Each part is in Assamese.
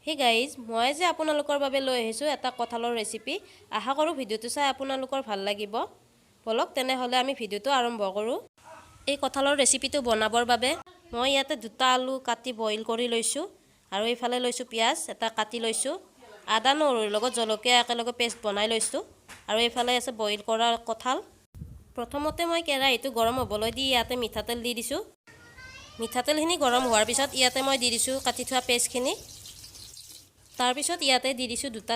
হে গাইজ, মই যে আপোনালোকৰ বাবে লৈ আহিছোঁ এটা কঁঠালৰ ৰেচিপি। আশা কৰোঁ ভিডিঅ'টো চাই আপোনালোকৰ ভাল লাগিব। বলক তেনেহ'লে আমি ভিডিঅ'টো আৰম্ভ কৰোঁ। এই কঁঠালৰ ৰেচিপিটো বনাবৰ বাবে মই ইয়াতে 2টা আলু কাটি বইল কৰি লৈছোঁ আৰু এইফালে লৈছোঁ পিঁয়াজ এটা কাটি লৈছোঁ, আদা নহৰুৰ লগত জলকীয়া একেলগে পেষ্ট বনাই লৈছোঁ আৰু এইফালে আছে বইল কৰা কঁঠাল। প্ৰথমতে মই কেৰাহীটো গৰম হ'বলৈ দি ইয়াতে মিঠাতেল দি দিছোঁ। মিঠাতেলখিনি গৰম হোৱাৰ পিছত ইয়াতে মই দি দিছোঁ কাটি থোৱা পেষ্টখিনি। তাৰপিছত ইয়াতে দি দিছোঁ 2টা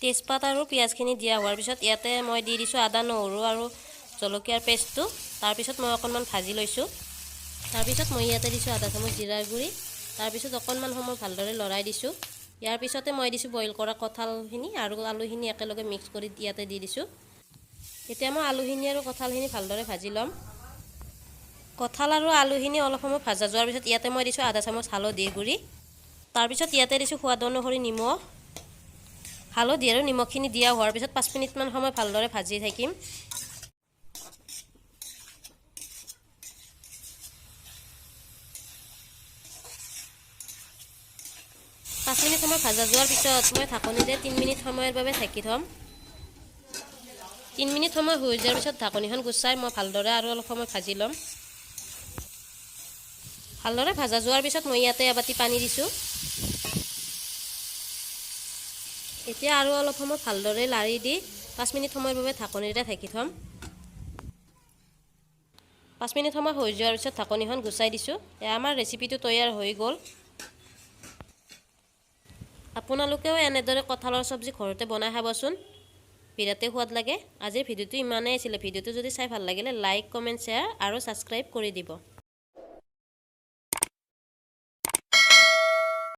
তেজপাত আৰু পিঁয়াজখিনি দিয়া হোৱাৰ পিছত ইয়াতে মই দি দিছোঁ আদা নহৰু আৰু জলকীয়াৰ পেষ্টটো। তাৰপিছত মই অকণমান ভাজি লৈছোঁ। তাৰপিছত মই ইয়াতে দিছোঁ আধা চামুচ জিৰাৰ গুড়ি। তাৰপিছত অকণমান সময় ভালদৰে লৰাই দিছোঁ। ইয়াৰ পিছতে মই দিছোঁ বইল কৰা কঁঠালখিনি আৰু আলুখিনি একেলগে মিক্স কৰি ইয়াতে দি দিছোঁ। এতিয়া মই আলুখিনি আৰু কঁঠালখিনি ভালদৰে ভাজি ল'ম। কঁঠাল আৰু আলুখিনি অলপ সময় ভাজা যোৱাৰ পিছত ইয়াতে মই দিছোঁ আধা চামুচ হালধিৰ গুড়ি। তাৰপিছত ইয়াতে দিছোঁ সোৱাদ অনুসৰি নিমখ। হালধি আৰু নিমখখিনি দিয়া হোৱাৰ পিছত 5 মিনিটমান সময় ভালদৰে ভাজি থাকিম। পাঁচ মিনিট সময় ভাজা যোৱাৰ পিছত মই ঢাকনিৰে 3 মিনিট সময়ৰ বাবে ঢাকি থ'ম। 3 মিনিট সময় হৈ যোৱাৰ পিছত ঢাকনিখন গুচাই মই ভালদৰে আৰু অলপ সময় ভাজি ল'ম। ভালদৰে ভাজা যোৱাৰ পিছত মই ইয়াতে এবাটি পানী দিছোঁ। এতিয়া আৰু অলপ সময় ভালদৰে লাৰি দি 5 মিনিট সময়ৰ বাবে ঢাকনিৰে ঢাকি থ'ম। 5 মিনিট সময় হৈ যোৱাৰ পিছত ঢাকনিখন গুচাই দিছোঁ। আমাৰ ৰেচিপিটো তৈয়াৰ হৈ গ'ল। আপোনালোকেও এনেদৰে কঁঠালৰ চব্জি ঘৰতে বনাই খাবচোন, বিৰাটেই সোৱাদ লাগে। আজিৰ ভিডিঅ'টো ইমানেই আছিলে। ভিডিঅ'টো যদি চাই ভাল লাগিলে লাইক, কমেণ্ট, শ্বেয়াৰ আৰু ছাবস্ক্ৰাইব কৰি দিব।